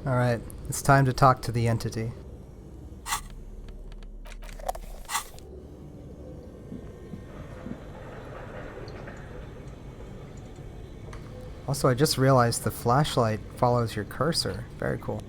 Alright, it's time to talk to the entity. Also, I just realized the flashlight follows your cursor. Very cool.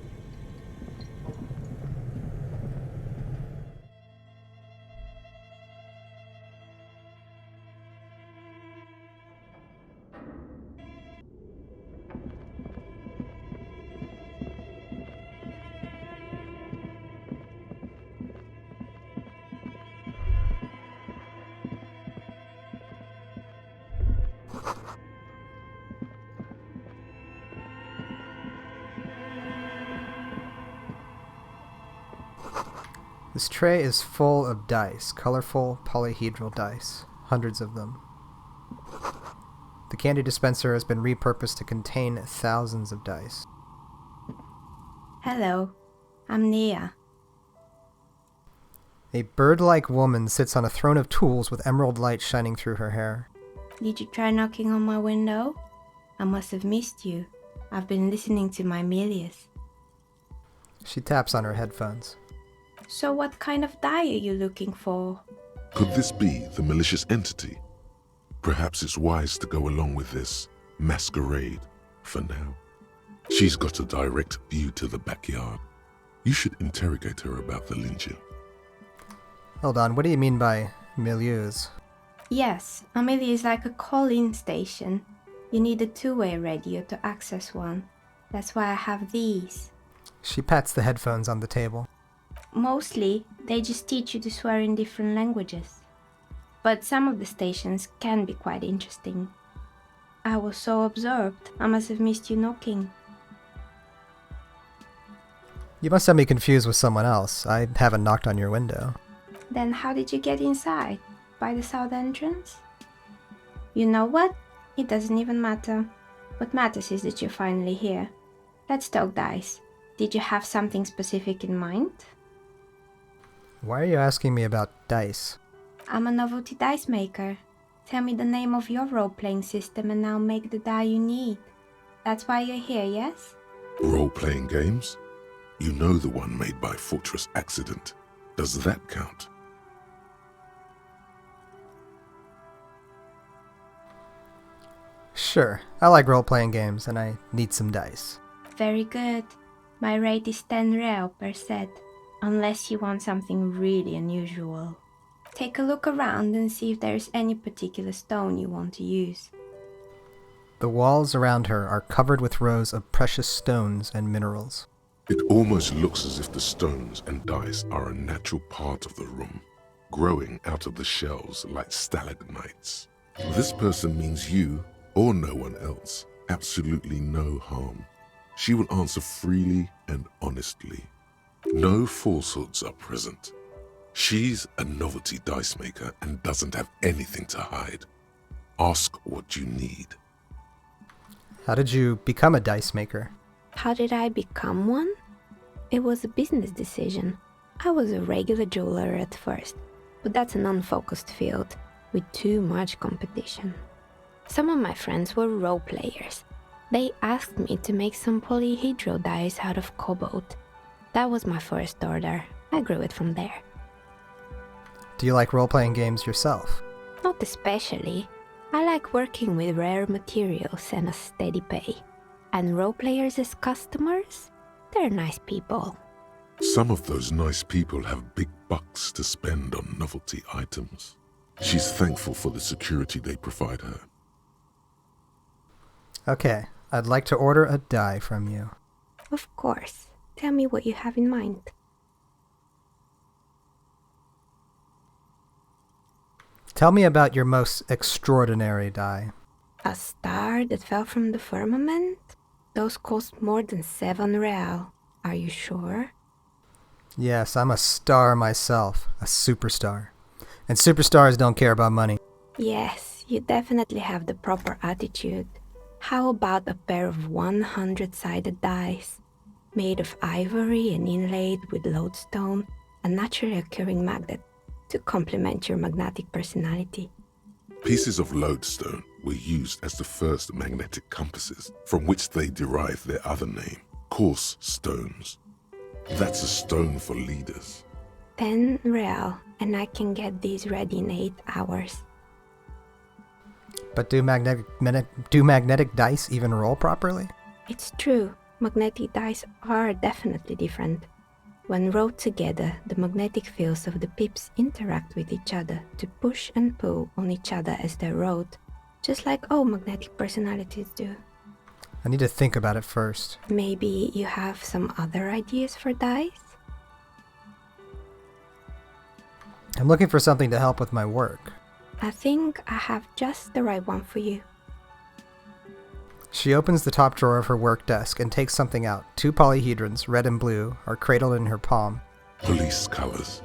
This tray is full of dice, colorful polyhedral dice, hundreds of them. The candy dispenser has been repurposed to contain thousands of dice. Hello, I'm Nia. A bird-like woman sits on a throne of tools with emerald light shining through her hair. Did you try knocking on my window? I must have missed you. I've been listening to my Melius. She taps on her headphones. So what kind of die are you looking for? Could this be the malicious entity? Perhaps it's wise to go along with this masquerade for now. She's got a direct view to the backyard. You should interrogate her about the lynching. Hold on, what do you mean by milieus? Yes, Amelia is like a call-in station. You need a two-way radio to access one. That's why I have these. She pats the headphones on the table. Mostly, they just teach you to swear in different languages. But some of the stations can be quite interesting. I was so absorbed, I must have missed you knocking. You must have me confused with someone else. I haven't knocked on your window. Then how did you get inside? By the south entrance? You know what? It doesn't even matter. What matters is that you're finally here. Let's talk dice. Did you have something specific in mind? Why are you asking me about dice? I'm a novelty dice maker. Tell me the name of your role-playing system and I'll make the die you need. That's why you're here, yes? Role-playing games? You know the one made by Fortress Accident. Does that count? Sure, I like role-playing games and I need some dice. Very good. My rate is 10 real per set, unless you want something really unusual. Take a look around and see if there's any particular stone you want to use. The walls around her are covered with rows of precious stones and minerals. It almost looks as if the stones and dice are a natural part of the room, growing out of the shells like stalagmites. This person means you, or no one else, absolutely no harm. She will answer freely and honestly. No falsehoods are present. She's a novelty dice maker and doesn't have anything to hide. Ask what you need. How did you become a dice maker? How did I become one? It was a business decision. I was a regular jeweler at first, but that's an unfocused field with too much competition. Some of my friends were role players. They asked me to make some polyhedral dice out of cobalt. That was my first order. I grew it from there. Do you like role-playing games yourself? Not especially. I like working with rare materials and a steady pay. And role players as customers? They're nice people. Some of those nice people have big bucks to spend on novelty items. She's thankful for the security they provide her. Okay, I'd like to order a die from you. Of course. Tell me what you have in mind. Tell me about your most extraordinary die. A star that fell from the firmament? Those cost more than 7 real. Are you sure? Yes, I'm a star myself, a superstar. And superstars don't care about money. Yes, you definitely have the proper attitude. How about a pair of 100-sided dice, made of ivory and inlaid with lodestone, a naturally occurring magnet, to complement your magnetic personality? Pieces of lodestone were used as the first magnetic compasses, from which they derived their other name, Coarse stones. That's a stone for leaders. 10 real, and I can get these ready in 8 hours. But do magnetic dice even roll properly? It's true, magnetic dice are definitely different. When rolled together, the magnetic fields of the pips interact with each other to push and pull on each other as they're rolled, just like all magnetic personalities do. I need to think about it first. Maybe you have some other ideas for dice? I'm looking for something to help with my work. I think I have just the right one for you. She opens the top drawer of her work desk and takes something out. 2 polyhedrons, red and blue, are cradled in her palm. Police colors.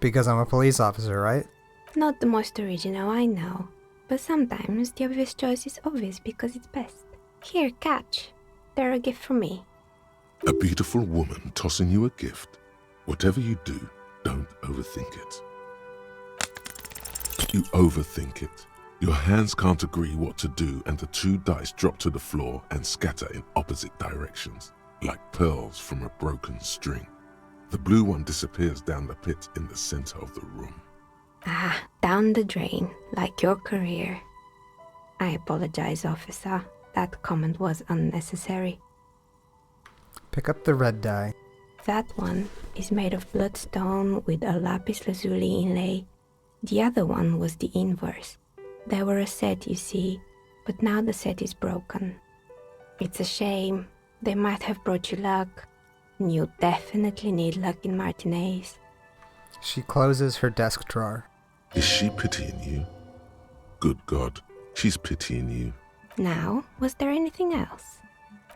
Because I'm a police officer, right? Not the most original, I know. But sometimes the obvious choice is obvious because it's best. Here, catch. They're a gift from me. A beautiful woman tossing you a gift. Whatever you do, don't overthink it. You overthink it. Your hands can't agree what to do, and the 2 dice drop to the floor and scatter in opposite directions, like pearls from a broken string. The blue one disappears down the pit in the center of the room. Ah, down the drain, like your career. I apologize, officer. That comment was unnecessary. Pick up the red die. That one is made of bloodstone with a lapis lazuli inlay. The other one was the inverse. They were a set, you see, but now the set is broken. It's a shame. They might have brought you luck. And you definitely need luck in Martinez. She closes her desk drawer. Is she pitying you? Good God, she's pitying you. Now, was there anything else?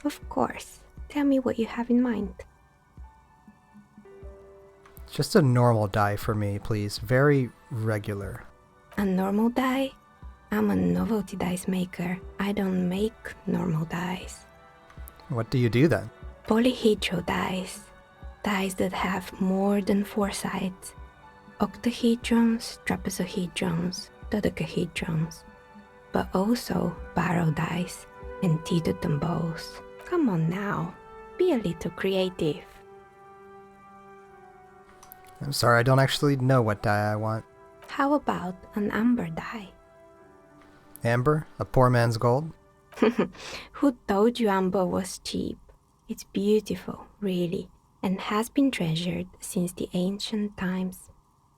Of course. Tell me what you have in mind. Just a normal die for me, please. Very regular. A normal die? I'm a novelty dice maker. I don't make normal dice. What do you do then? Polyhedral dice. Dice that have more than 4 sides. Octahedrons, trapezohedrons, dodecahedrons. But also barrel dice and teetered and bows. Come on now. Be a little creative. I'm sorry, I don't actually know what die I want. How about an amber die? Amber? A poor man's gold? Who told you amber was cheap? It's beautiful, really, and has been treasured since the ancient times.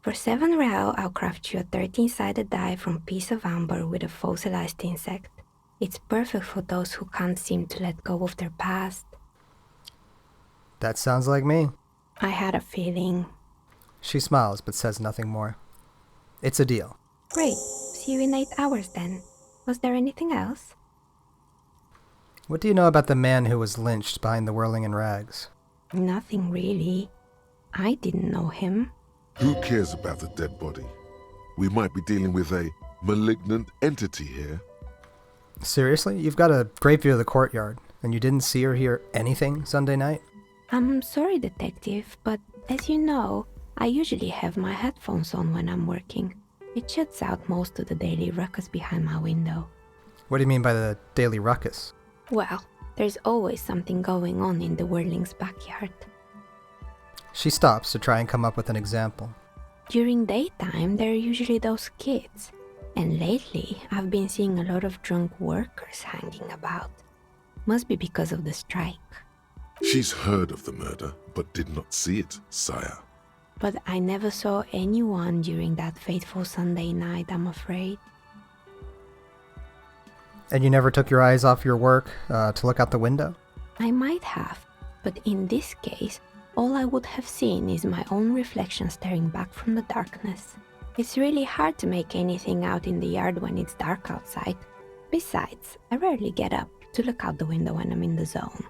For 7 real, I'll craft you a 13-sided die from piece of amber with a fossilized insect. It's perfect for those who can't seem to let go of their past. That sounds like me. I had a feeling. She smiles but says nothing more. It's a deal. Great. See you in 8 hours then. Was there anything else? What do you know about the man who was lynched behind the whirling in rags? Nothing really. I didn't know him. Who cares about the dead body? We might be dealing with a malignant entity here. Seriously? You've got a great view of the courtyard, and you didn't see or hear anything Sunday night? I'm sorry, detective, but as you know, I usually have my headphones on when I'm working. It shuts out most of the daily ruckus behind my window. What do you mean by the daily ruckus? Well, there's always something going on in the whirling's backyard. She stops to try and come up with an example. During daytime, there are usually those kids. And lately, I've been seeing a lot of drunk workers hanging about. Must be because of the strike. She's heard of the murder, but did not see it, sire. But I never saw anyone during that fateful Sunday night, I'm afraid. And you never took your eyes off your work to look out the window? I might have, but in this case, all I would have seen is my own reflection staring back from the darkness. It's really hard to make anything out in the yard when it's dark outside. Besides, I rarely get up to look out the window when I'm in the zone.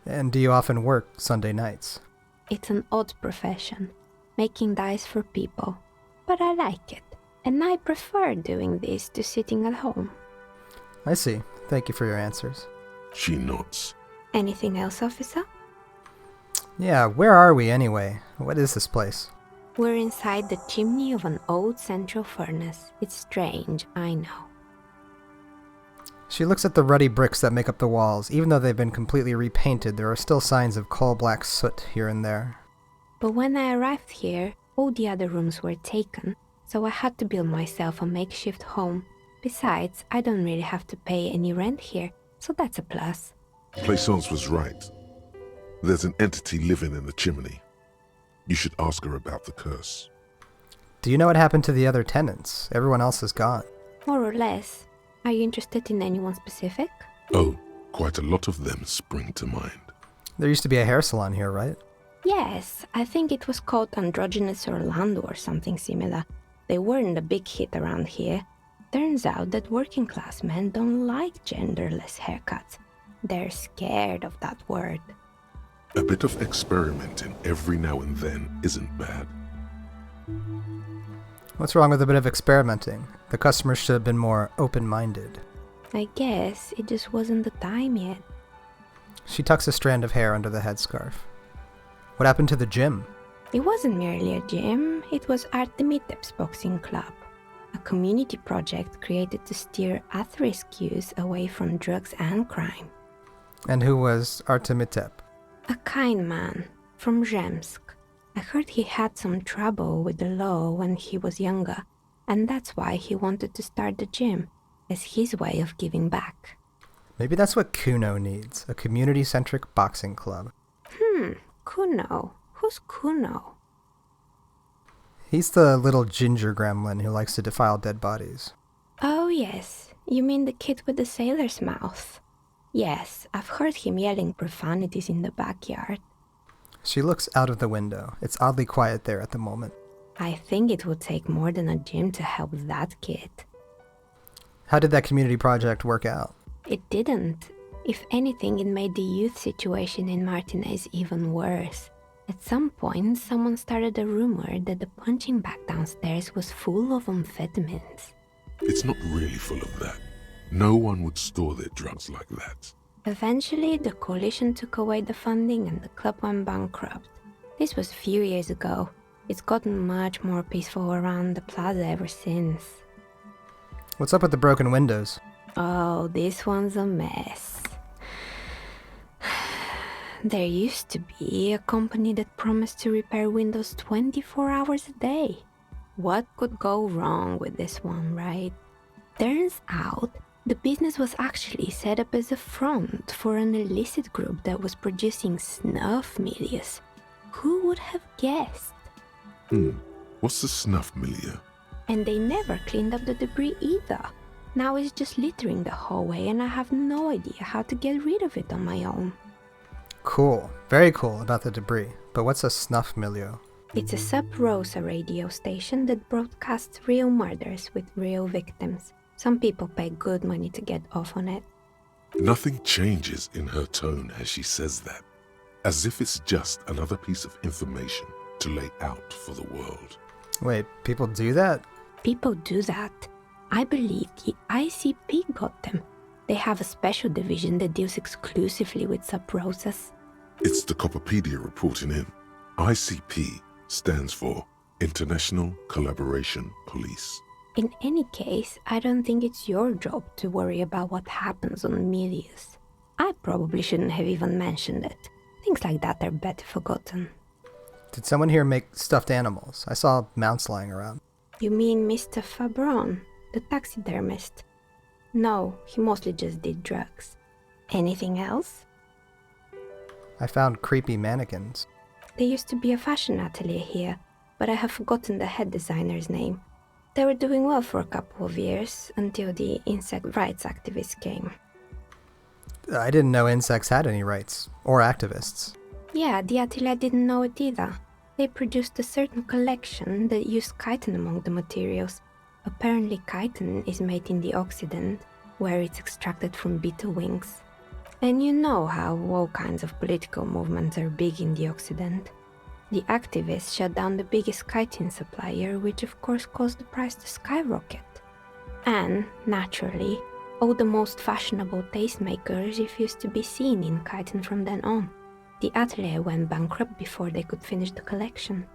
And do you often work Sunday nights? It's an odd profession, making dice for people. But I like it, and I prefer doing this to sitting at home. I see. Thank you for your answers. She nods. Anything else, officer? Yeah, where are we anyway? What is this place? We're inside the chimney of an old central furnace. It's strange, I know. She looks at the ruddy bricks that make up the walls. Even though they've been completely repainted, there are still signs of coal-black soot here and there. But when I arrived here, all the other rooms were taken, so I had to build myself a makeshift home. Besides, I don't really have to pay any rent here, so that's a plus. Plaisance was right. There's an entity living in the chimney. You should ask her about the curse. Do you know what happened to the other tenants? Everyone else is gone. More or less. Are you interested in anyone specific? Oh, quite a lot of them spring to mind. There used to be a hair salon here, right? Yes, I think it was called Androgynous Orlando or something similar. They weren't a big hit around here. Turns out that working class men don't like genderless haircuts. They're scared of that word. A bit of experimenting every now and then isn't bad. What's wrong with a bit of experimenting? The customers should have been more open-minded. I guess it just wasn't the time yet. She tucks a strand of hair under the headscarf. What happened to the gym? It wasn't merely a gym, it was Artemitep's boxing club. A community project created to steer at-risk youth away from drugs and crime. And who was Artemitep? A kind man from Zemsk. I heard he had some trouble with the law when he was younger, and that's why he wanted to start the gym, as his way of giving back. Maybe that's what Kuno needs, a community-centric boxing club. Kuno? Who's Kuno? He's the little ginger gremlin who likes to defile dead bodies. Oh yes, you mean the kid with the sailor's mouth. Yes, I've heard him yelling profanities in the backyard. She looks out of the window. It's oddly quiet there at the moment. I think it would take more than a gym to help that kid. How did that community project work out? It didn't. If anything, it made the youth situation in Martinez even worse. At some point, someone started a rumor that the punching bag downstairs was full of amphetamines. It's not really full of that. No one would store their drugs like that. Eventually, the coalition took away the funding and the club went bankrupt. This was a few years ago. It's gotten much more peaceful around the plaza ever since. What's up with the broken windows? Oh, this one's a mess. There used to be a company that promised to repair windows 24 hours a day. What could go wrong with this one, right? Turns out, the business was actually set up as a front for an illicit group that was producing snuff milieu. Who would have guessed? What's the snuff milieu? And they never cleaned up the debris either. Now it's just littering the hallway and I have no idea how to get rid of it on my own. Cool. Very cool about the debris. But what's a snuff milieu? It's a sub-rosa radio station that broadcasts real murders with real victims. Some people pay good money to get off on it. Nothing changes in her tone as she says that, as if it's just another piece of information to lay out for the world. Wait, people do that? People do that. I believe the ICP got them. They have a special division that deals exclusively with sub-rosas. It's the Copperpedia reporting in. ICP stands for International Collaboration Police. In any case, I don't think it's your job to worry about what happens on milieux. I probably shouldn't have even mentioned it. Things like that are better forgotten. Did someone here make stuffed animals? I saw mounts lying around. You mean Mr. Fabron, the taxidermist? No, he mostly just did drugs. Anything else? I found creepy mannequins. There used to be a fashion atelier here, but I have forgotten the head designer's name. They were doing well for a couple of years, until the insect rights activists came. I didn't know insects had any rights, or activists. Yeah, the atelier didn't know it either. They produced a certain collection that used chitin among the materials. Apparently chitin is made in the Occident, where it's extracted from beetle wings. And you know how all kinds of political movements are big in the Occident. The activists shut down the biggest chitin supplier, which of course caused the price to skyrocket. And, naturally, all the most fashionable tastemakers refused to be seen in chitin from then on. The atelier went bankrupt before they could finish the collection.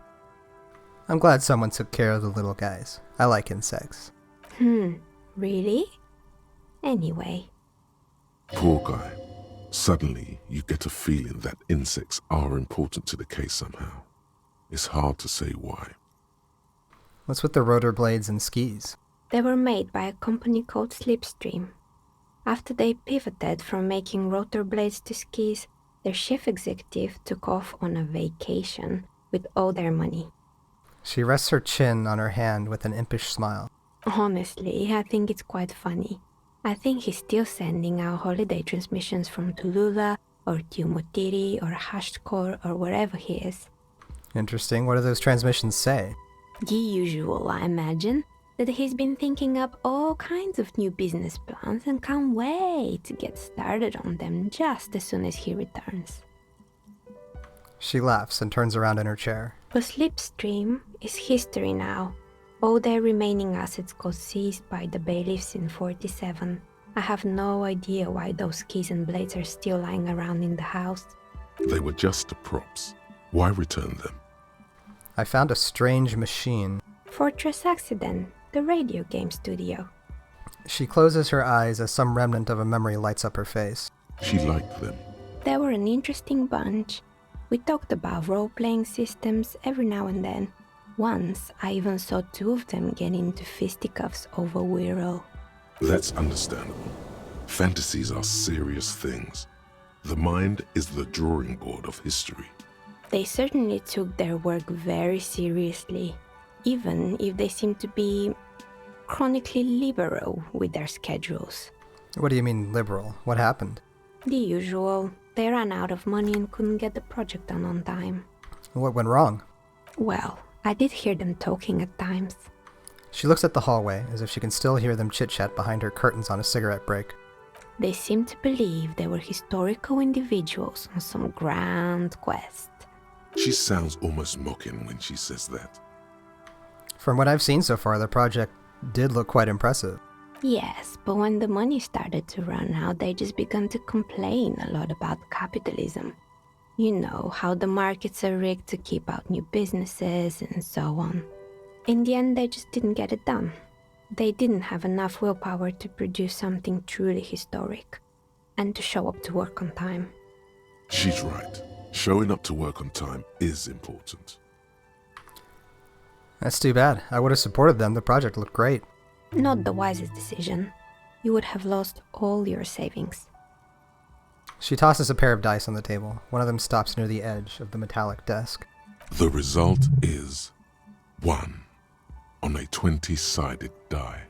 I'm glad someone took care of the little guys. I like insects. Really? Anyway, Poor guy. Suddenly, you get a feeling that insects are important to the case somehow. It's hard to say why. What's with the rotor blades and skis? They were made by a company called Slipstream. After they pivoted from making rotor blades to skis, their chief executive took off on a vacation with all their money. She rests her chin on her hand with an impish smile. Honestly, I think it's quite funny. I think he's still sending out holiday transmissions from Tulula or Tiumotiri or Hashtkor or wherever he is. Interesting. What do those transmissions say? The usual, I imagine, that he's been thinking up all kinds of new business plans and can't wait to get started on them just as soon as he returns. She laughs and turns around in her chair. But Slipstream is history now. All their remaining assets got seized by the bailiffs in 47. I have no idea why those keys and blades are still lying around in the house. They were just the props. Why return them? I found a strange machine. Fortress Accident, the radio game studio. She closes her eyes as some remnant of a memory lights up her face. She liked them. They were an interesting bunch. We talked about role-playing systems every now and then. Once, I even saw two of them get into fisticuffs over Wirral. That's understandable. Fantasies are serious things. The mind is the drawing board of history. They certainly took their work very seriously, even if they seem to be chronically liberal with their schedules. What do you mean, liberal? What happened? The usual. They ran out of money and couldn't get the project done on time. What went wrong? Well, I did hear them talking at times. She looks at the hallway as if she can still hear them chit-chat behind her curtains on a cigarette break. They seemed to believe they were historical individuals on some grand quest. She sounds almost mocking when she says that. From what I've seen so far, the project did look quite impressive. Yes, but when the money started to run out, they just began to complain a lot about capitalism. You know, how the markets are rigged to keep out new businesses and so on. In the end, they just didn't get it done. They didn't have enough willpower to produce something truly historic, and to show up to work on time. She's right. Showing up to work on time is important. That's too bad. I would have supported them. The project looked great. Not the wisest decision. You would have lost all your savings. She tosses a pair of dice on the table. One of them stops near the edge of the metallic desk. The result is 1 on a 20-sided die.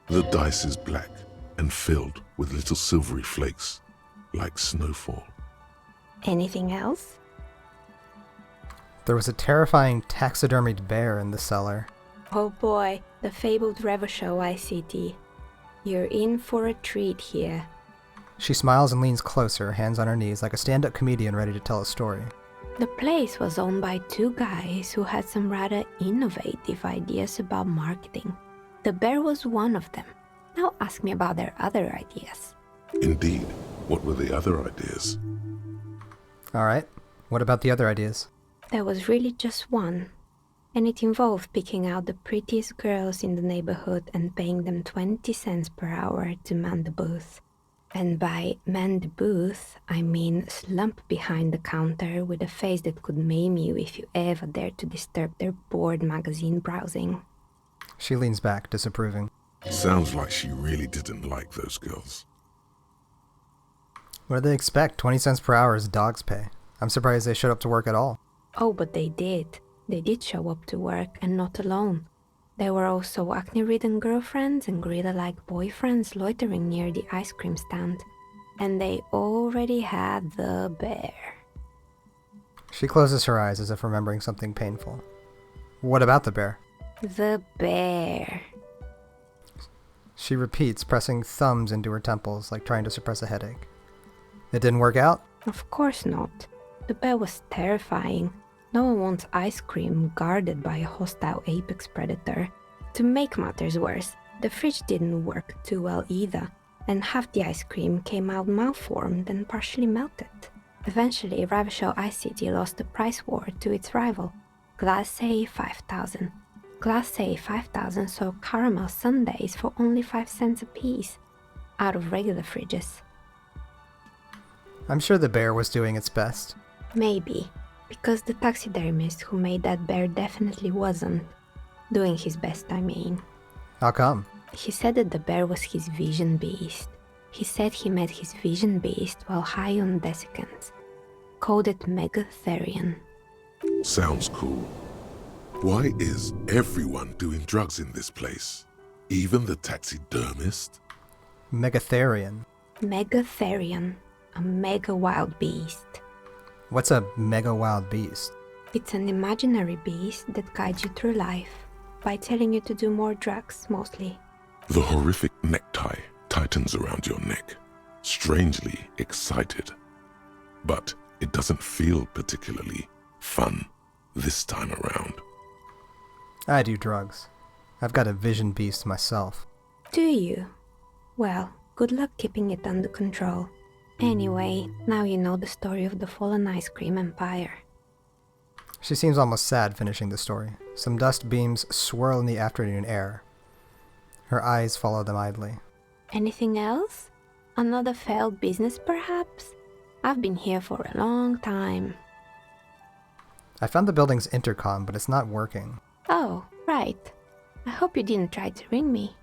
The dice is black and filled with little silvery flakes, like snowfall. Anything else? There was a terrifying taxidermied bear in the cellar. Oh boy, the fabled Revachol ICT. You're in for a treat here. She smiles and leans closer, hands on her knees, like a stand-up comedian ready to tell a story. The place was owned by two guys who had some rather innovative ideas about marketing. The bear was one of them. Now ask me about their other ideas. Indeed. What were the other ideas? Alright, what about the other ideas? There was really just one, and it involved picking out the prettiest girls in the neighborhood and paying them 20 cents per hour to man the booth. And by man the booth, I mean slump behind the counter with a face that could maim you if you ever dared to disturb their bored magazine browsing. She leans back, disapproving. Sounds like she really didn't like those girls. What do they expect? 20 cents per hour is dog's pay. I'm surprised they showed up to work at all. Oh, but they did. They did show up to work, and not alone. There were also acne-ridden girlfriends and gorilla-like boyfriends loitering near the ice cream stand. And they already had the bear. She closes her eyes as if remembering something painful. What about the bear? The bear. She repeats, pressing thumbs into her temples like trying to suppress a headache. It didn't work out? Of course not. The bear was terrifying. No one wants ice cream guarded by a hostile apex predator. To make matters worse, the fridge didn't work too well either, and half the ice cream came out malformed and partially melted. Eventually, Revachol ICT lost the price war to its rival, Glace 5000. Glace 5000 sold caramel sundaes for only 5 cents a piece, out of regular fridges. I'm sure the bear was doing its best. Maybe, because the taxidermist who made that bear definitely wasn't. Doing his best, I mean. How come? He said that the bear was his vision beast. He said he met his vision beast while high on desiccants. Called it Megatherion. Sounds cool. Why is everyone doing drugs in this place? Even the taxidermist? Megatherion. Megatherion, a mega wild beast. What's a mega wild beast? It's an imaginary beast that guides you through life by telling you to do more drugs, mostly. The horrific necktie tightens around your neck, strangely excited. But it doesn't feel particularly fun this time around. I do drugs. I've got a vision beast myself. Do you? Well, good luck keeping it under control. Anyway, now you know the story of the fallen ice cream empire. She seems almost sad finishing the story. Some dust beams swirl in the afternoon air. Her eyes follow them idly. Anything else? Another failed business, perhaps? I've been here for a long time. I found the building's intercom, but it's not working. Oh, right. I hope you didn't try to ring me.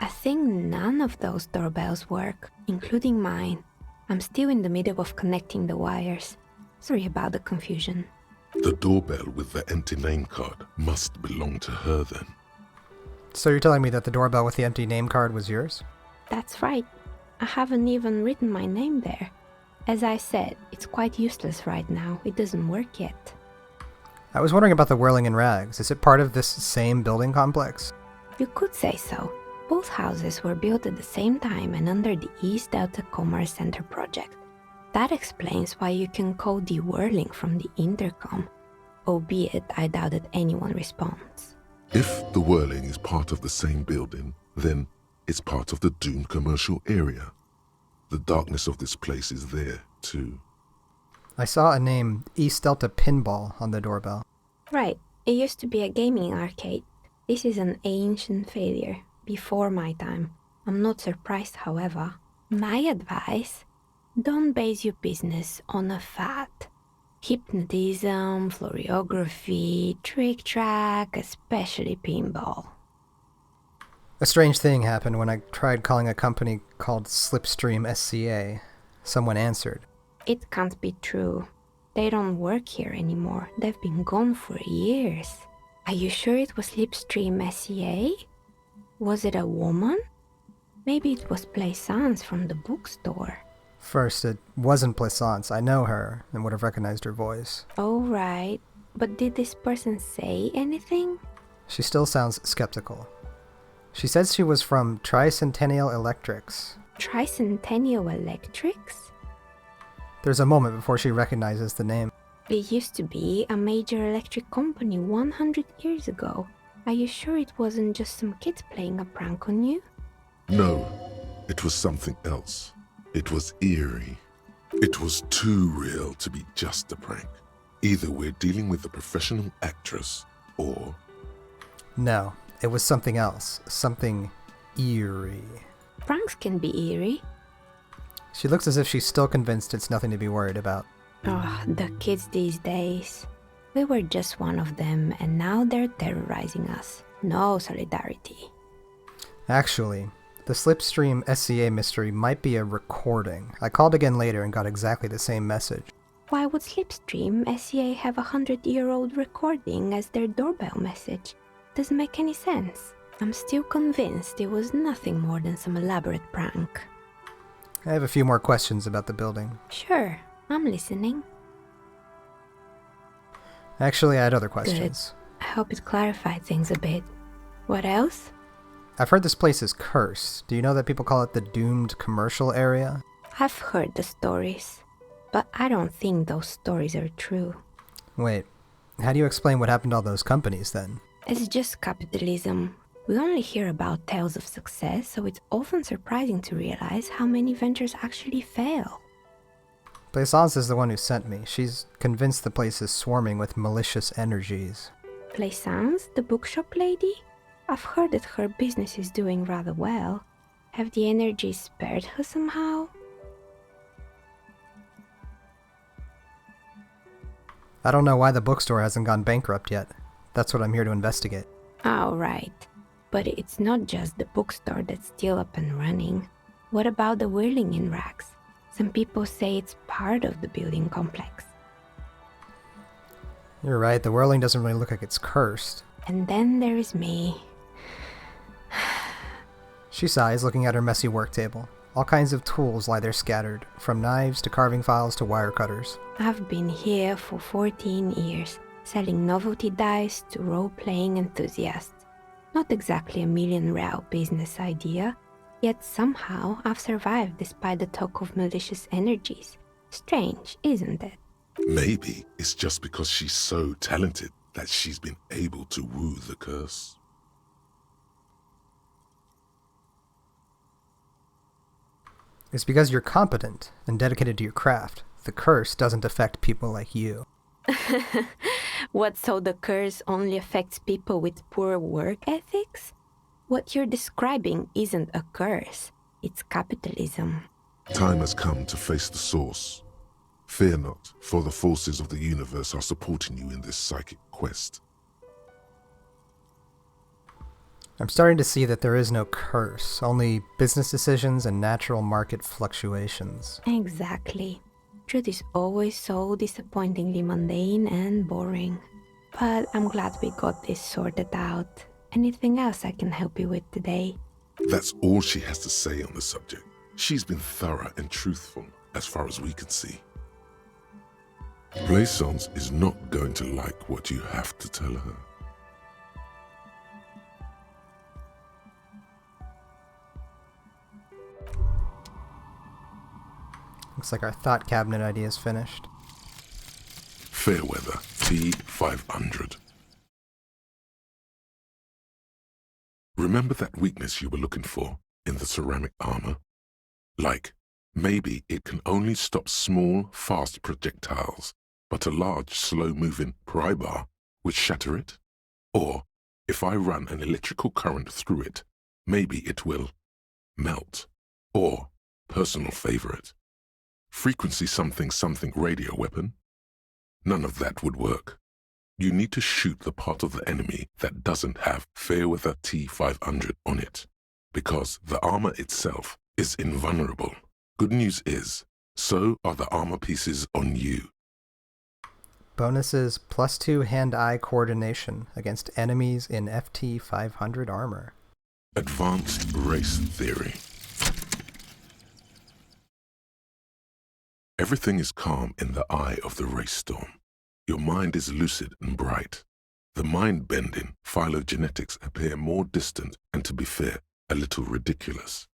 I think none of those doorbells work, including mine. I'm still in the middle of connecting the wires. Sorry about the confusion. The doorbell with the empty name card must belong to her then. So you're telling me that the doorbell with the empty name card was yours? That's right. I haven't even written my name there. As I said, it's quite useless right now. It doesn't work yet. I was wondering about the Whirling in Rags. Is it part of this same building complex? You could say so. Both houses were built at the same time and under the East Delta Commerce Center project. That explains why you can call the whirling from the intercom, albeit I doubt that anyone responds. If the whirling is part of the same building, then it's part of the doomed commercial area. The darkness of this place is there, too. I saw a name, East Delta Pinball, on the doorbell. Right, it used to be a gaming arcade. This is an ancient failure, before my time. I'm not surprised, however. My advice? Don't base your business on a fad. Hypnotism, floriography, trick-track, especially pinball. A strange thing happened when I tried calling a company called Slipstream SCA. Someone answered. It can't be true. They don't work here anymore. They've been gone for years. Are you sure it was Slipstream SCA? Was it a woman? Maybe it was Plaisance from the bookstore. First, it wasn't Plaisance. I know her and would have recognized her voice. Oh, right. But did this person say anything? She still sounds skeptical. She says she was from Tricentennial Electrics. Tricentennial Electrics? There's a moment before she recognizes the name. It used to be a major electric company 100 years ago. Are you sure it wasn't just some kids playing a prank on you? No, it was something else. It was eerie. It was too real to be just a prank. Either we're dealing with a professional actress, or... No, it was something else. Something eerie. Pranks can be eerie. She looks as if she's still convinced it's nothing to be worried about. Oh, the kids these days. We were just one of them, and now they're terrorizing us. No solidarity. Actually, the Slipstream SCA mystery might be a recording. I called again later and got exactly the same message. Why would Slipstream SCA have a 100-year-old recording as their doorbell message? Doesn't make any sense. I'm still convinced it was nothing more than some elaborate prank. I have a few more questions about the building. Sure, I'm listening. Actually, I had other questions. Good. I hope it clarified things a bit. What else? I've heard this place is cursed. Do you know that people call it the doomed commercial area? I've heard the stories, but I don't think those stories are true. Wait, how do you explain what happened to all those companies then? It's just capitalism. We only hear about tales of success, so it's often surprising to realize how many ventures actually fail. Plaisance is the one who sent me. She's convinced the place is swarming with malicious energies. Plaisance, the bookshop lady? I've heard that her business is doing rather well. Have the energies spared her somehow? I don't know why the bookstore hasn't gone bankrupt yet. That's what I'm here to investigate. Oh, right. But it's not just the bookstore that's still up and running. What about the whirling in rags? Some people say it's part of the building complex. You're right, the whirling doesn't really look like it's cursed. And then there is me. She sighs, looking at her messy work table. All kinds of tools lie there scattered, from knives to carving files to wire cutters. I've been here for 14 years, selling novelty dice to role-playing enthusiasts. Not exactly a million-real business idea, yet somehow I've survived despite the talk of malicious energies. Strange, isn't it? Maybe it's just because she's so talented that she's been able to woo the curse. It's because you're competent and dedicated to your craft. The curse doesn't affect people like you. What, so the curse only affects people with poor work ethics? What you're describing isn't a curse, it's capitalism. Time has come to face the source. Fear not, for the forces of the universe are supporting you in this psychic quest. I'm starting to see that there is no curse, only business decisions and natural market fluctuations. Exactly. Truth is always so disappointingly mundane and boring. But I'm glad we got this sorted out. Anything else I can help you with today? That's all she has to say on the subject. She's been thorough and truthful, as far as we can see. Plaisance is not going to like what you have to tell her. Looks like our thought cabinet idea is finished. Fairweather T500. Remember that weakness you were looking for in the ceramic armor? Like, maybe it can only stop small, fast projectiles, but a large, slow-moving pry bar would shatter it? Or, if I run an electrical current through it, maybe it will melt. Or, personal favorite, frequency something something radio weapon? None of that would work. You need to shoot the part of the enemy that doesn't have Fairweather T500 on it, because the armor itself is invulnerable. Good news is, so are the armor pieces on you. Bonuses +2 hand-eye coordination against enemies in FT 500 armor. Advanced race theory. Everything is calm in the eye of the race storm. Your mind is lucid and bright. The mind-bending phylogenetics appear more distant and, to be fair, a little ridiculous.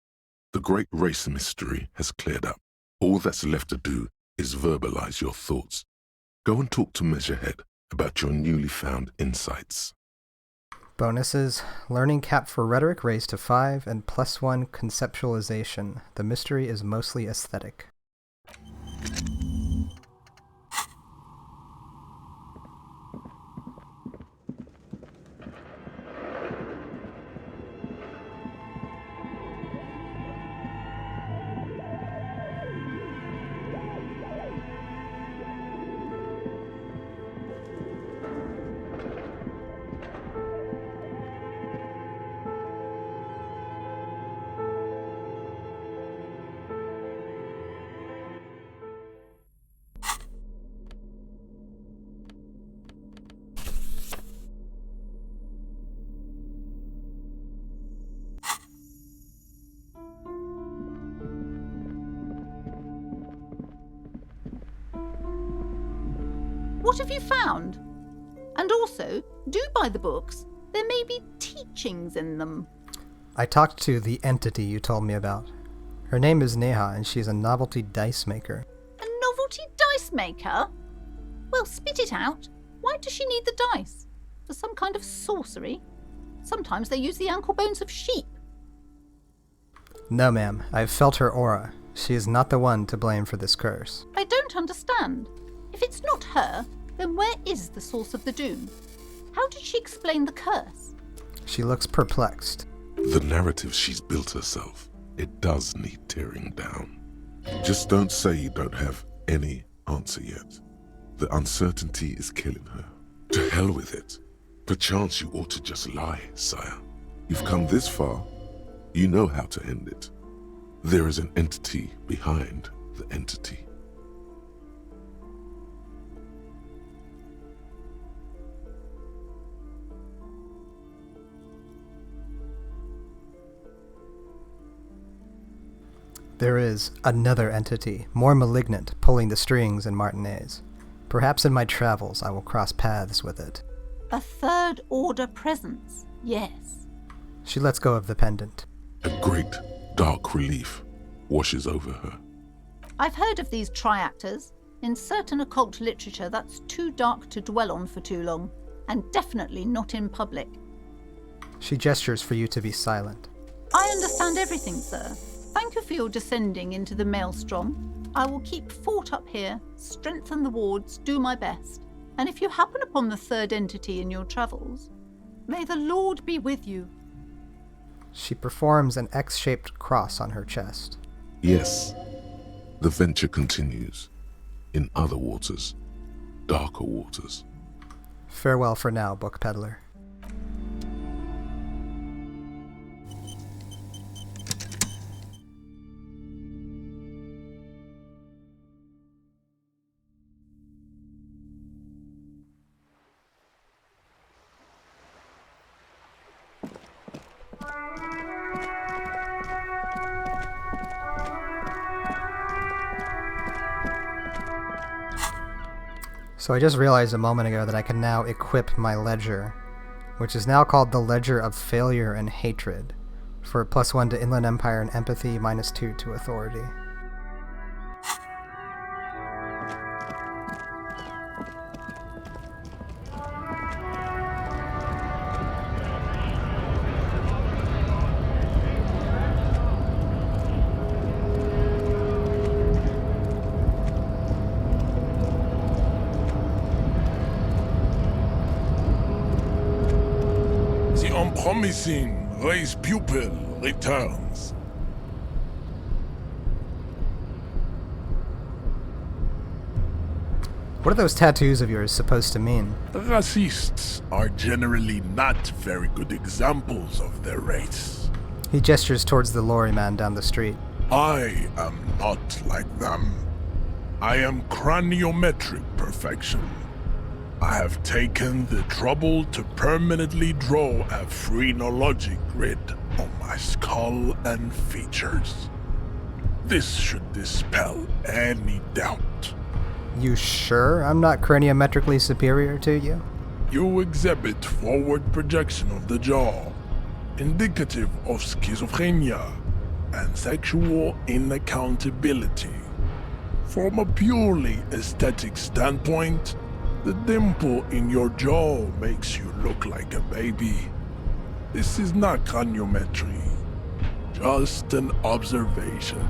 The great race mystery has cleared up. All that's left to do is verbalize your thoughts. Go and talk to Measurehead about your newly found insights. Bonuses, learning cap for rhetoric raised to 5 and +1 conceptualization. The mystery is mostly aesthetic. What have you found? And also, do buy the books. There may be teachings in them. I talked to the entity you told me about. Her name is Neha, and she's a novelty dice maker. A novelty dice maker? Well, spit it out. Why does she need the dice? For some kind of sorcery? Sometimes they use the ankle bones of sheep. No, ma'am. I've felt her aura. She is not the one to blame for this curse. I don't understand. If it's not her, then where is the source of the doom? How did she explain the curse? She looks perplexed. The narrative she's built herself, it does need tearing down. Just don't say you don't have any answer yet. The uncertainty is killing her. To hell with it. Perchance you ought to just lie, sire. You've come this far. You know how to end it. There is an entity behind the entity. There is another entity, more malignant, pulling the strings in Martinez. Perhaps in my travels I will cross paths with it. A third order presence, yes. She lets go of the pendant. A great, dark relief washes over her. I've heard of these triactors. In certain occult literature, that's too dark to dwell on for too long, and definitely not in public. She gestures for you to be silent. I understand everything, sir. Thank you for your descending into the maelstrom. I will keep fort up here, strengthen the wards, do my best. And if you happen upon the third entity in your travels, may the Lord be with you. She performs an X-shaped cross on her chest. Yes, the venture continues. In other waters, darker waters. Farewell for now, book peddler. So I just realized a moment ago that I can now equip my ledger, which is now called the Ledger of Failure and Hatred, for +1 to Inland Empire and Empathy, -2 to Authority. The unpromising race pupil returns. What are those tattoos of yours supposed to mean? Racists are generally not very good examples of their race. He gestures towards the lorryman down the street. I am not like them. I am craniometric perfection. I have taken the trouble to permanently draw a phrenologic grid on my skull and features. This should dispel any doubt. You sure I'm not craniometrically superior to you? You exhibit forward projection of the jaw, indicative of schizophrenia and sexual inaccountability. From a purely aesthetic standpoint, the dimple in your jaw makes you look like a baby. This is not craniometry, just an observation.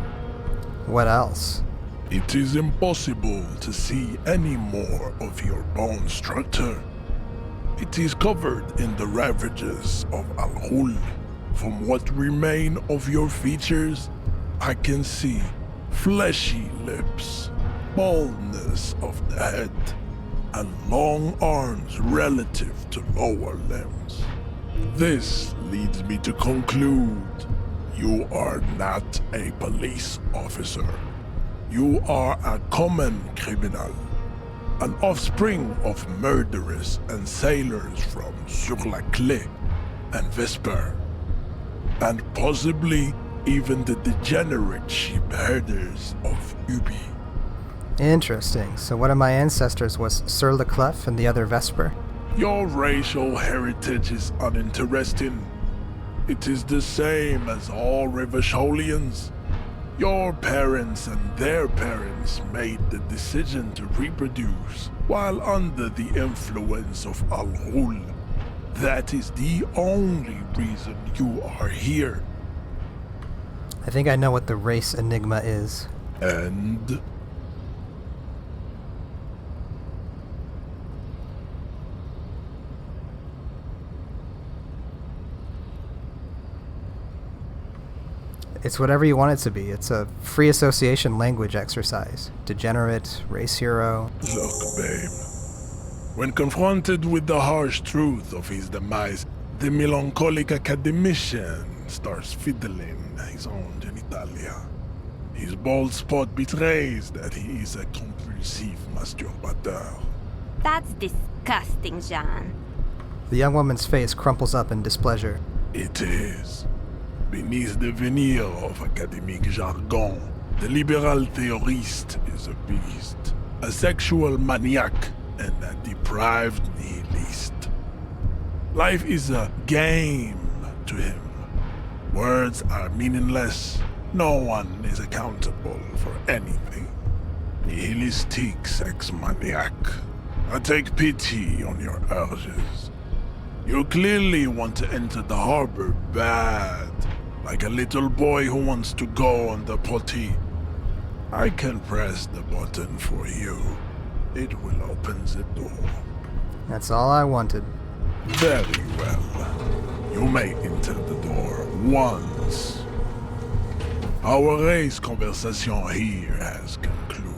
What else? It is impossible to see any more of your bone structure. It is covered in the ravages of Al-Ghul. From what remain of your features, I can see fleshy lips, baldness of the head, and long arms relative to lower limbs. This leads me to conclude you are not a police officer. You are a common criminal, an offspring of murderers and sailors from Sur la Clé and Vesper, and possibly even the degenerate sheep herders of Ubi. Interesting. So one of my ancestors was Sir Leclerc and the other Vesper? Your racial heritage is uninteresting. It is the same as all Rivasholians. Your parents and their parents made the decision to reproduce while under the influence of Al-Ghul. That is the only reason you are here. I think I know what the race enigma is. And It's whatever you want it to be. It's a free association language exercise. Degenerate, race hero. Look, babe. When confronted with the harsh truth of his demise, the melancholic academician starts fiddling his own genitalia. His bald spot betrays that he is a compulsive masturbateur. That's disgusting, Jean. The young woman's face crumples up in displeasure. It is. Beneath the veneer of academic jargon, the liberal theorist is a beast, a sexual maniac, and a deprived nihilist. Life is a game to him. Words are meaningless. No one is accountable for anything. Nihilistic sex maniac. I take pity on your urges. You clearly want to enter the harbor bad, like a little boy who wants to go on the potty. I can press the button for you. It will open the door. That's all I wanted. Very well. You may enter the door once. Our race conversation here has concluded.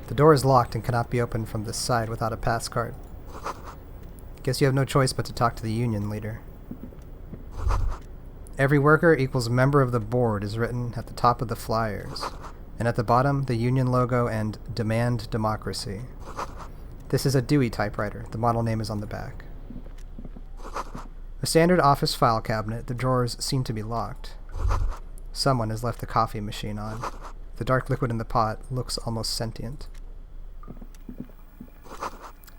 The door is locked and cannot be opened from this side without a pass card. Guess you have no choice but to talk to the union leader. Every worker equals member of the board is written at the top of the flyers, and at the bottom the union logo and Demand Democracy. This is a Dewey typewriter. The model name is on the back. A standard office file cabinet. The drawers seem to be locked. Someone has left the coffee machine on. The dark liquid in the pot looks almost sentient.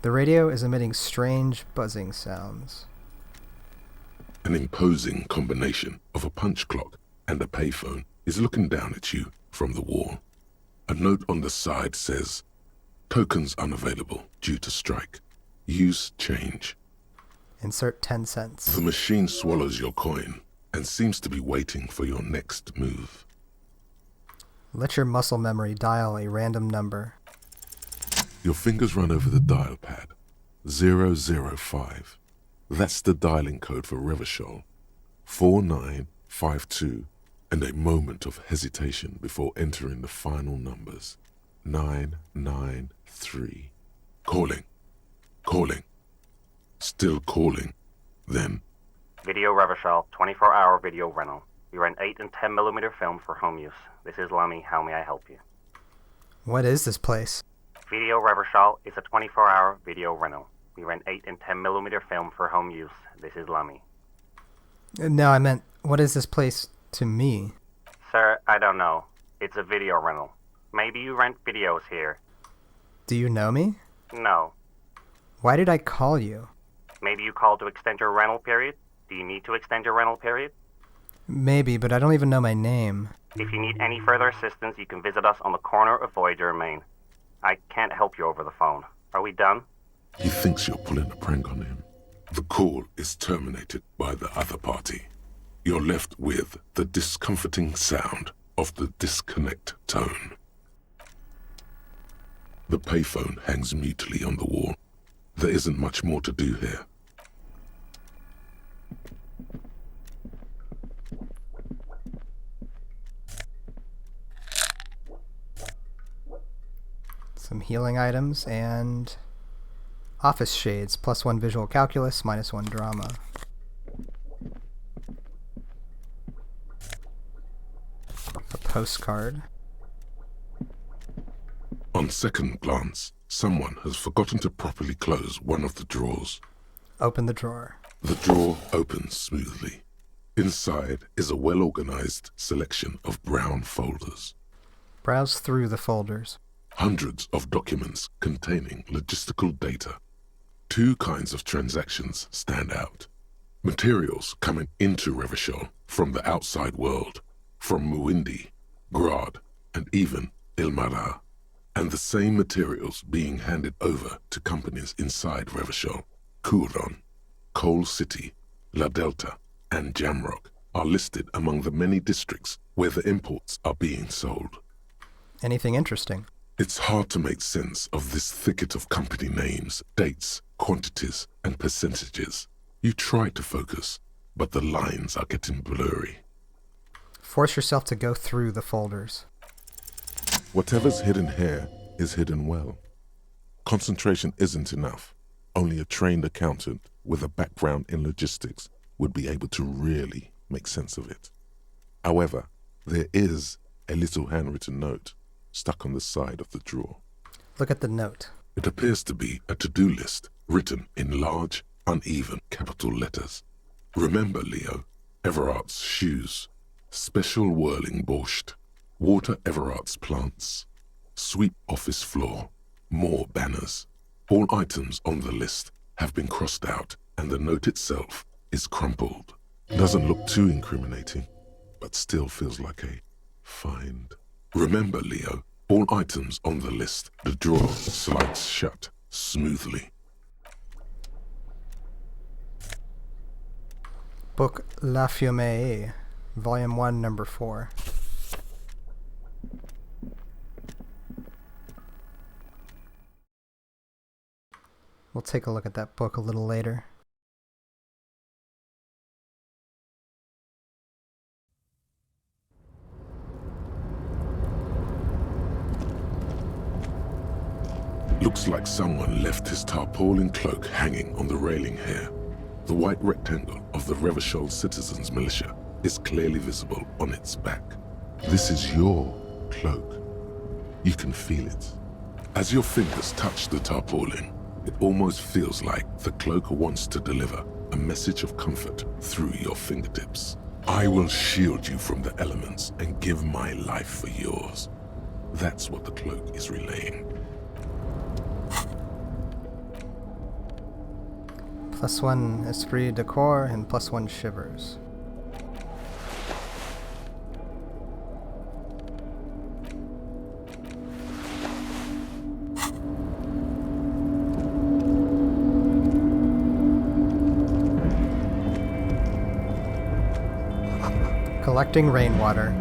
The radio is emitting strange buzzing sounds. An imposing combination of a punch clock and a payphone is looking down at you from the wall. A note on the side says, "Tokens unavailable due to strike. Use change." Insert 10 cents. The machine swallows your coin and seems to be waiting for your next move. Let your muscle memory dial a random number. Your fingers run over the dial pad. 005. That's the dialing code for Revachol. 4952, and a moment of hesitation before entering the final numbers. 993. Calling. Calling. Still calling. Then, Video Revachol, 24-hour video rental. We rent 8 and 10mm film for home use. This is Lummy. How may I help you? What is this place? Video Revachol is a 24-hour video rental. We rent 8 and 10mm film for home use. This is Lummy. No, I meant, what is this place to me? Sir, I don't know. It's a video rental. Maybe you rent videos here. Do you know me? No. Why did I call you? Maybe you called to extend your rental period? Do you need to extend your rental period? Maybe, but I don't even know my name. If you need any further assistance, you can visit us on the corner of Voyager and Main. I can't help you over the phone. Are we done? he thinks you're pulling a prank on him. The call is terminated by the other party. You're left with the discomforting sound of the disconnect tone. The payphone hangs mutely on the wall. There isn't much more to do here. Some healing items and office shades, +1 visual calculus, -1 drama. A postcard. On second glance, someone has forgotten to properly close one of the drawers. Open the drawer. The drawer opens smoothly. Inside is a well-organized selection of brown folders. Browse through the folders. Hundreds of documents containing logistical data. Two kinds of transactions stand out. Materials coming into Revachol from the outside world, from Muindi, Grad, and even Ilmara. And the same materials being handed over to companies inside Revachol. Kuron, Coal City, La Delta, and Jamrock are listed among the many districts where the imports are being sold. Anything interesting? It's hard to make sense of this thicket of company names, dates, quantities, and percentages. You try to focus, but the lines are getting blurry. Force yourself to go through the folders. Whatever's hidden here is hidden well. Concentration isn't enough. Only a trained accountant with a background in logistics would be able to really make sense of it. However, there is a little handwritten note stuck on the side of the drawer. Look at the note. It appears to be a to-do list written in large, uneven capital letters. Remember, Leo, Everard's shoes, special whirling borscht, water Everard's plants, sweep office floor, more banners. All items on the list have been crossed out and the note itself is crumpled. Doesn't look too incriminating, but still feels like a find. Remember, Leo, all items on the list, the drawer slides shut smoothly. Book La Fumée, Volume 1, Number 4. We'll take a look at that book a little later. Looks like someone left his tarpaulin cloak hanging on the railing here. The white rectangle of the Revachol Citizens Militia is clearly visible on its back. This is your cloak. You can feel it. As your fingers touch the tarpaulin, it almost feels like the cloak wants to deliver a message of comfort through your fingertips. I will shield you from the elements and give my life for yours. That's what the cloak is relaying. +1 esprit de corps and +1 shivers. Collecting rainwater.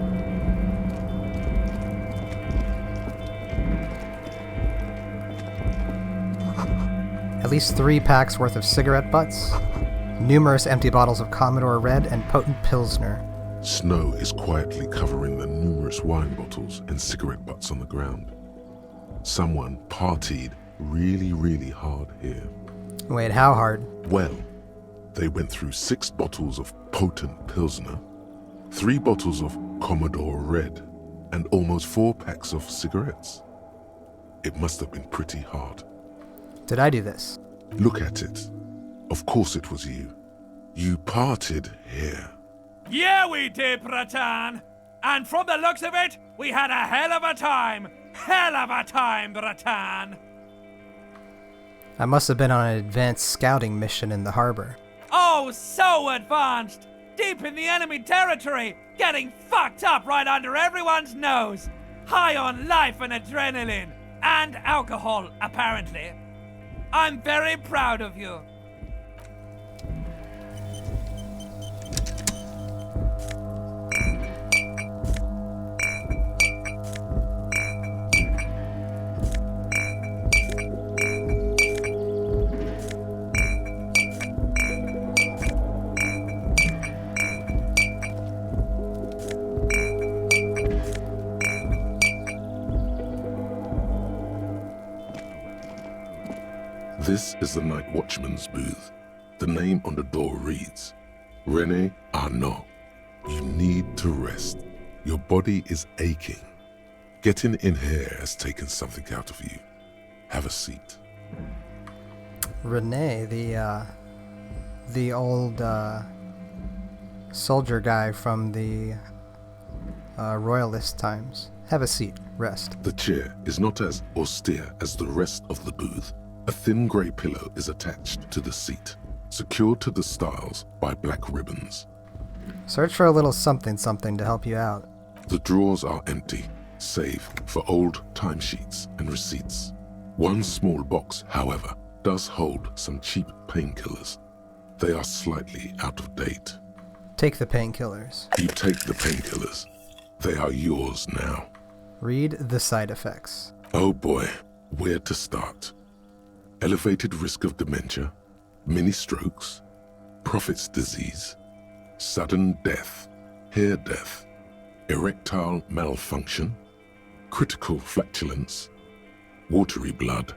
At least 3 packs worth of cigarette butts, numerous empty bottles of Commodore Red and potent Pilsner. Snow is quietly covering the numerous wine bottles and cigarette butts on the ground. Someone partied really hard here. Wait, how hard? Well, they went through 6 bottles of potent Pilsner, 3 bottles of Commodore Red, and almost 4 packs of cigarettes. It must have been pretty hard. Did I do this? Look at it. Of course it was you. You parted here. Yeah, we did, Bratan. And from the looks of it, we had a hell of a time. Hell of a time, Bratan. I must have been on an advanced scouting mission in the harbor. Oh, so advanced. Deep in the enemy territory, getting fucked up right under everyone's nose. High on life and adrenaline. And alcohol, apparently. I'm very proud of you. This is the night watchman's booth. The name on the door reads, René Arnaud. You need to rest. Your body is aching. Getting in here has taken something out of you. Have a seat. René, the old soldier guy from the royalist times. Have a seat. Rest. The chair is not as austere as the rest of the booth. A thin grey pillow is attached to the seat, secured to the stiles by black ribbons. Search for a little something to help you out. The drawers are empty, save for old timesheets and receipts. One small box, however, does hold some cheap painkillers. They are slightly out of date. Take the painkillers. You take the painkillers. They are yours now. Read the side effects. Oh boy, where to start? Elevated risk of dementia, mini strokes, Prophet's disease, sudden death, hair death, erectile malfunction, critical flatulence, watery blood,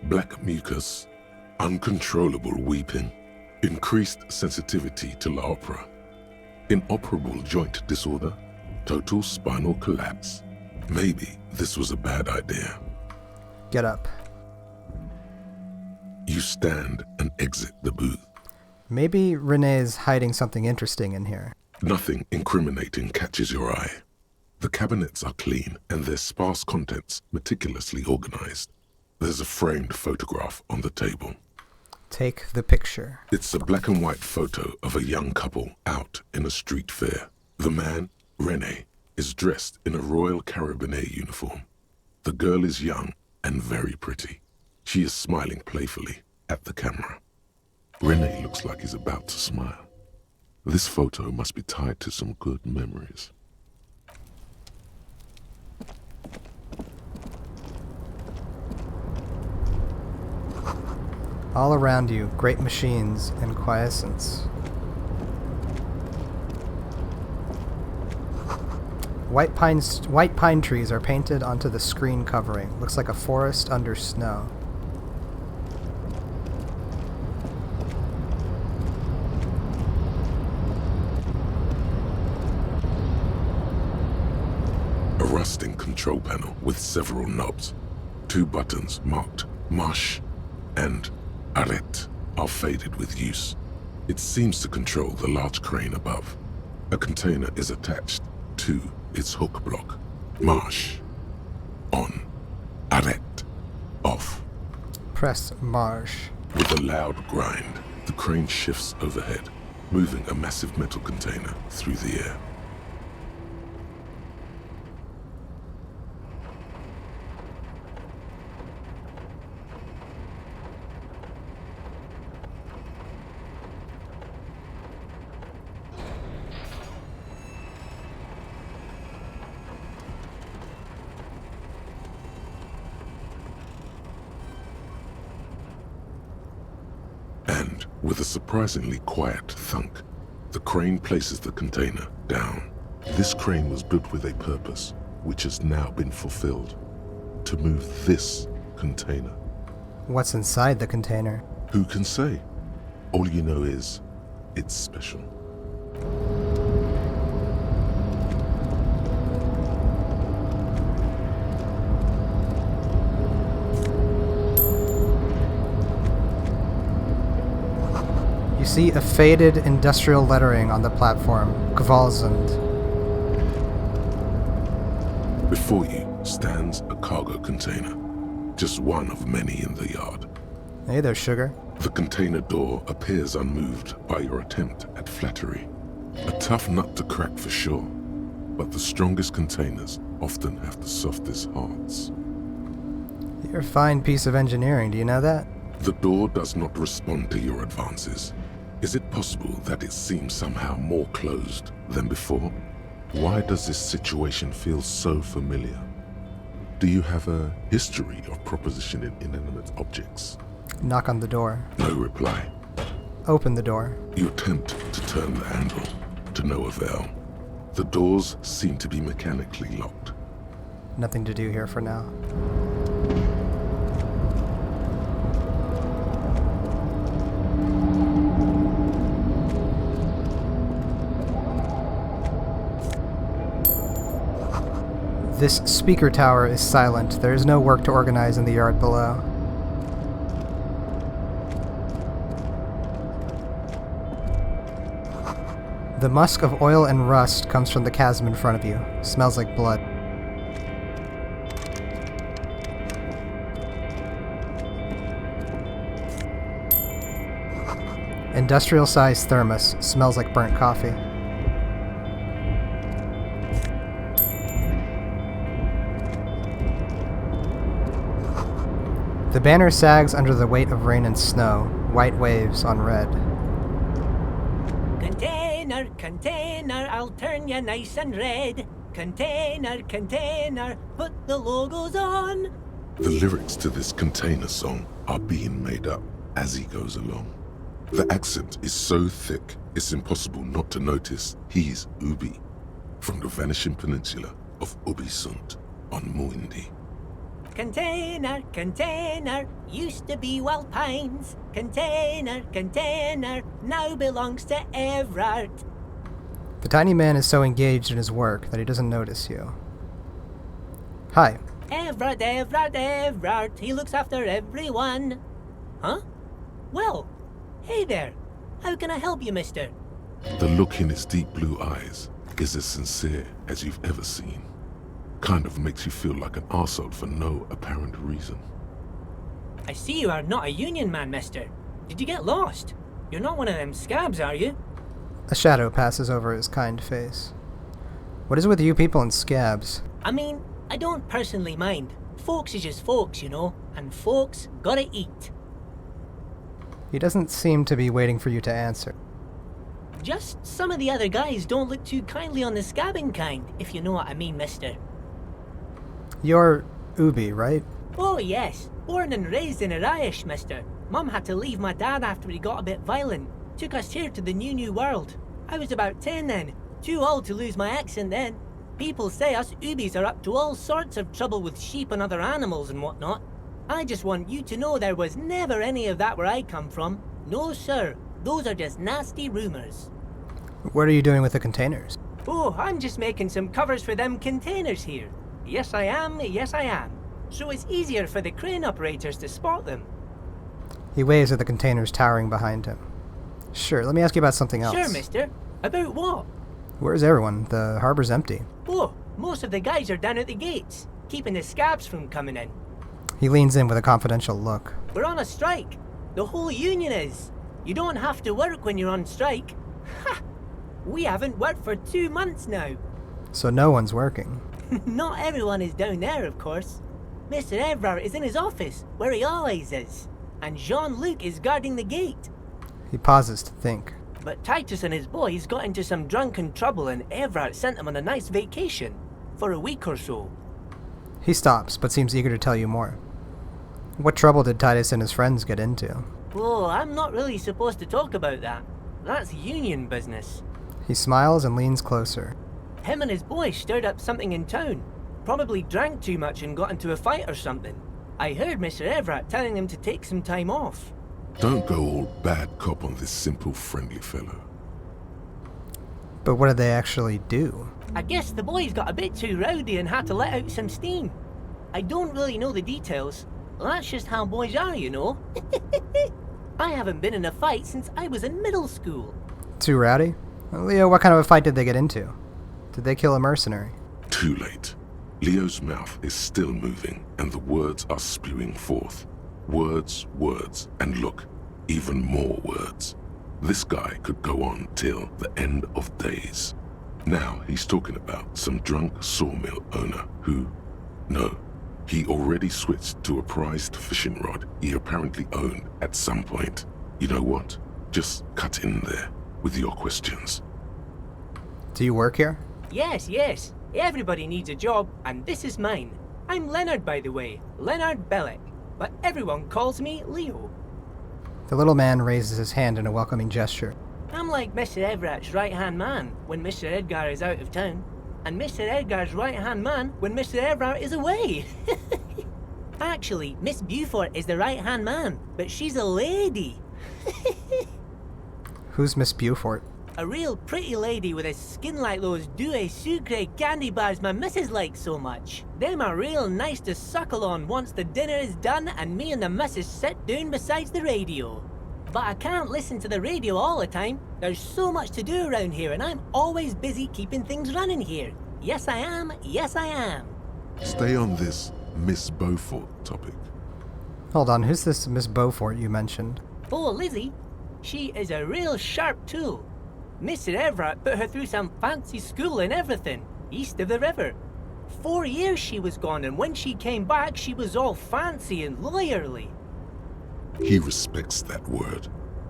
black mucus, uncontrollable weeping, increased sensitivity to La Opera, inoperable joint disorder, total spinal collapse. Maybe this was a bad idea. Get up. You stand and exit the booth. Maybe Renee's hiding something interesting in here. Nothing incriminating catches your eye. The cabinets are clean and their sparse contents meticulously organized. There's a framed photograph on the table. Take the picture. It's a black and white photo of a young couple out in a street fair. The man, Renee, is dressed in a Royal Carabinieri uniform. The girl is young and very pretty. She is smiling playfully at the camera. Renee looks like he's about to smile. This photo must be tied to some good memories. All around you, great machines and quiescence. White pine trees are painted onto the screen covering. Looks like a forest under snow. A rusting control panel with several knobs. 2 buttons marked Marche and Arrête are faded with use. It seems to control the large crane above. A container is attached to its hook block. Marche. On. Arrête. Off. Press Marche. With a loud grind, the crane shifts overhead, moving a massive metal container through the air. And, with a surprisingly quiet thunk, the crane places the container down. This crane was built with a purpose, which has now been fulfilled. To move this container. What's inside the container? Who can say? All you know is, it's special. You see a faded industrial lettering on the platform, Gewalsund. Before you stands a cargo container, just one of many in the yard. Hey there, sugar. The container door appears unmoved by your attempt at flattery. A tough nut to crack for sure, but the strongest containers often have the softest hearts. You're a fine piece of engineering, do you know that? The door does not respond to your advances. Is it possible that it seems somehow more closed than before? Why does this situation feel so familiar? Do you have a history of propositioning inanimate objects? Knock on the door. No reply. Open the door. You attempt to turn the handle, to no avail. The doors seem to be mechanically locked. Nothing to do here for now. This speaker tower is silent. There is no work to organize in the yard below. The musk of oil and rust comes from the chasm in front of you. Smells like blood. Industrial-sized thermos. Smells like burnt coffee. The banner sags under the weight of rain and snow, white waves on red. Container, container, I'll turn you nice and red. Container, container, put the logos on. The lyrics to this container song are being made up as he goes along. The accent is so thick, it's impossible not to notice he's Ubi, from the vanishing peninsula of Ubisund on Muindi. Container, container, used to be Wild Pines. Container, container, now belongs to Everard. The tiny man is so engaged in his work that he doesn't notice you. Hi. Everard, Everard, Everard, he looks after everyone. Huh? Well, hey there. How can I help you, mister? The look in his deep blue eyes is as sincere as you've ever seen. Kind of makes you feel like an arsehole for no apparent reason. I see you are not a union man, mister. Did you get lost? You're not one of them scabs, are you? A shadow passes over his kind face. What is it with you people and scabs? I mean, I don't personally mind. Folks is just folks, you know, and folks gotta eat. He doesn't seem to be waiting for you to answer. Just some of the other guys don't look too kindly on the scabbing kind, if you know what I mean, mister. You're Ubi, right? Oh yes, born and raised in Irish, mister. Mum had to leave my dad after he got a bit violent. Took us here to the new world. I was about 10 then, too old to lose my accent then. People say us Ubis are up to all sorts of trouble with sheep and other animals and whatnot. I just want you to know there was never any of that where I come from. No sir, those are just nasty rumours. What are you doing with the containers? Oh, I'm just making some covers for them containers here. Yes I am, yes I am. So it's easier for the crane operators to spot them. He waves at the containers towering behind him. Sure, let me ask you about something else. Sure, mister. About what? Where's everyone? The harbor's empty. Oh, most of the guys are down at the gates, keeping the scabs from coming in. He leans in with a confidential look. We're on a strike. The whole union is. You don't have to work when you're on strike. Ha! We haven't worked for 2 months now. So no one's working. Not everyone is down there, of course. Mr. Everard is in his office, where he always is. And Jean-Luc is guarding the gate. He pauses to think. But Titus and his boys got into some drunken trouble and Everard sent them on a nice vacation. For a week or so. He stops, but seems eager to tell you more. What trouble did Titus and his friends get into? Oh, I'm not really supposed to talk about that. That's union business. He smiles and leans closer. Him and his boys stirred up something in town. Probably drank too much and got into a fight or something. I heard Mr. Everett telling them to take some time off. Don't go all bad cop on this simple, friendly fellow. But what did they actually do? I guess the boys got a bit too rowdy and had to let out some steam. I don't really know the details. That's just how boys are, you know. I haven't been in a fight since I was in middle school. Too rowdy? Leo, what kind of a fight did they get into? Did they kill a mercenary? Too late. Leo's mouth is still moving, and the words are spewing forth. Words, words, and look, even more words. This guy could go on till the end of days. Now he's talking about some drunk sawmill owner who... No, he already switched to a prized fishing rod he apparently owned at some point. You know what? Just cut in there with your questions. Do you work here? Yes, yes. Everybody needs a job, and this is mine. I'm Leonard, by the way. Leonard Bellick. But everyone calls me Leo. The little man raises his hand in a welcoming gesture. I'm like Mr. Everett's right-hand man when Mr. Edgar is out of town, and Mr. Edgar's right-hand man when Mr. Everett is away. Actually, Miss Beaufort is the right-hand man, but she's a lady. Who's Miss Beaufort? A real pretty lady with a skin like those Douai Sucre candy bars my missus likes so much. Them are real nice to suckle on once the dinner is done and me and the missus sit down beside the radio. But I can't listen to the radio all the time. There's so much to do around here and I'm always busy keeping things running here. Yes I am, yes I am. Stay on this Miss Beaufort topic. Hold on, who's this Miss Beaufort you mentioned? Oh, Lizzie. She is a real sharp tool. Mr. Everett put her through some fancy school and everything, east of the river. 4 years she was gone, and when she came back, she was all fancy and lawyerly. He respects that word.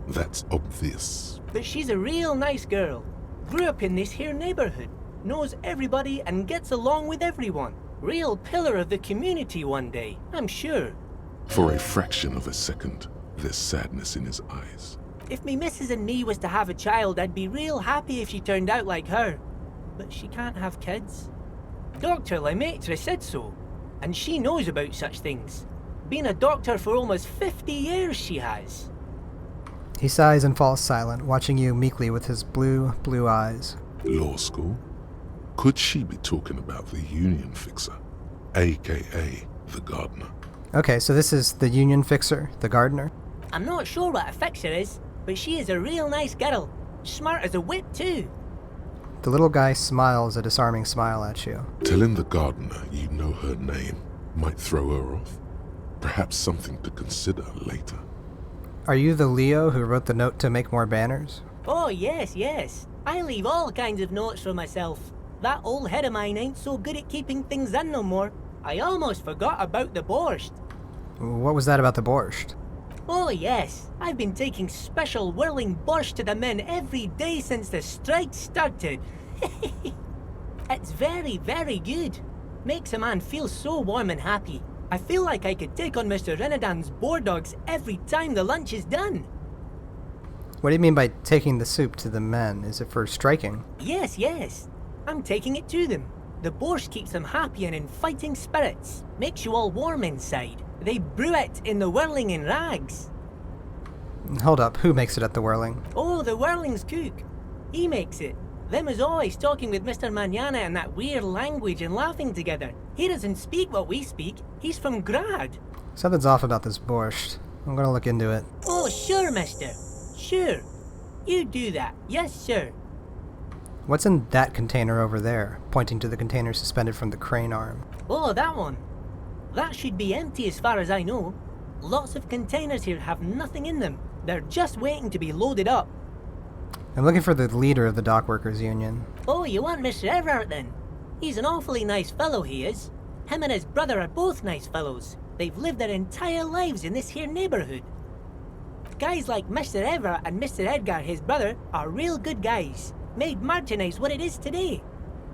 That's obvious. But she's a real nice girl. Grew up in this here neighborhood. Knows everybody and gets along with everyone. Real pillar of the community one day, I'm sure. For a fraction of a second, there's sadness in his eyes. If me missus and me was to have a child, I'd be real happy if she turned out like her. But she can't have kids. Dr. Lemaitre said so, and she knows about such things. Been a doctor for almost 50 years, she has. He sighs and falls silent, watching you meekly with his blue eyes. Law school? Could she be talking about the union fixer, aka the gardener? Okay, so this is the union fixer, the gardener? I'm not sure what a fixer is, but she is a real nice girl. Smart as a whip, too. The little guy smiles a disarming smile at you. Telling the gardener you know her name might throw her off. Perhaps something to consider later. Are you the Leo who wrote the note to make more banners? Oh, yes, yes. I leave all kinds of notes for myself. That old head of mine ain't so good at keeping things in no more. I almost forgot about the borscht. What was that about the borscht? Oh, yes. I've been taking special whirling borscht to the men every day since the strike started. It's very, very good. Makes a man feel so warm and happy. I feel like I could take on Mr. Renadan's boar dogs every time the lunch is done. What do you mean by taking the soup to the men? Is it for striking? Yes, yes. I'm taking it to them. The borscht keeps them happy and in fighting spirits. Makes you all warm inside. They brew it in the whirling in rags. Hold up, who makes it at the whirling? Oh, the whirling's cook. He makes it. Them is always talking with Mr. Manana in that weird language and laughing together. He doesn't speak what we speak. He's from Grad. Something's off about this borscht. I'm gonna look into it. Oh, sure, mister. Sure. You do that. Yes, sir. What's in that container over there? Pointing to the container suspended from the crane arm. Oh, that one. That should be empty as far as I know. Lots of containers here have nothing in them. They're just waiting to be loaded up. I'm looking for the leader of the Dock Workers Union. Oh, you want Mr. Everett then? He's an awfully nice fellow, he is. Him and his brother are both nice fellows. They've lived their entire lives in this here neighborhood. Guys like Mr. Everett and Mr. Edgar, his brother, are real good guys. Made Martinez what it is today.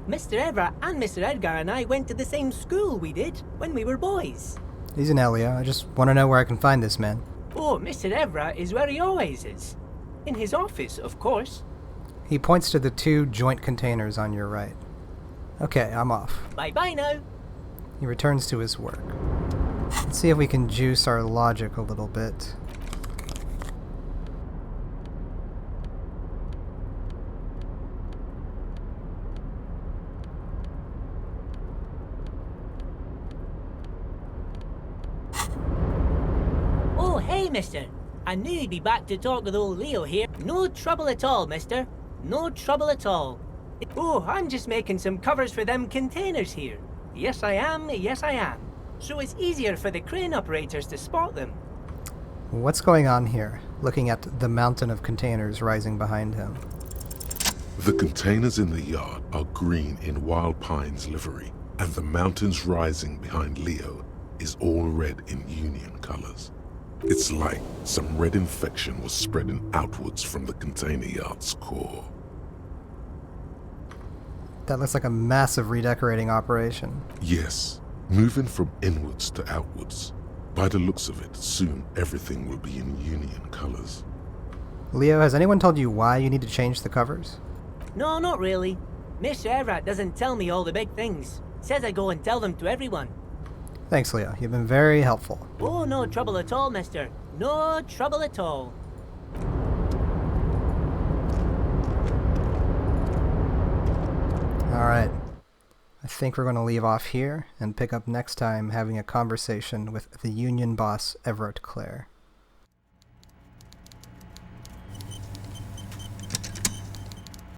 Mr. Everett and Mr. Edgar and I went to the same school we did when we were boys. He's an Elio. I just want to know where I can find this man. Oh, Mr. Everett is where he always is. In his office, of course. He points to the 2 joint containers on your right. Okay, I'm off. Bye-bye now. He returns to his work. Let's see if we can juice our logic a little bit. Oh, hey, mister. I knew you'd be back to talk with old Leo here. No trouble at all, mister. No trouble at all. Oh, I'm just making some covers for them containers here. Yes, I am. Yes, I am. So it's easier for the crane operators to spot them. What's going on here? Looking at the mountain of containers rising behind him. The containers in the yard are green in Wild Pine's livery, and the mountains rising behind Leo is all red in Union colors. It's like some red infection was spreading outwards from the container yard's core. That looks like a massive redecorating operation. Yes, moving from inwards to outwards. By the looks of it, soon everything will be in Union colors. Leo, has anyone told you why you need to change the covers? No, not really. Mr. Everett doesn't tell me all the big things. Says I go and tell them to everyone. Thanks, Leo. You've been very helpful. Oh, no trouble at all, mister. No trouble at all. Alright. I think we're going to leave off here and pick up next time having a conversation with the union boss, Everett Clare.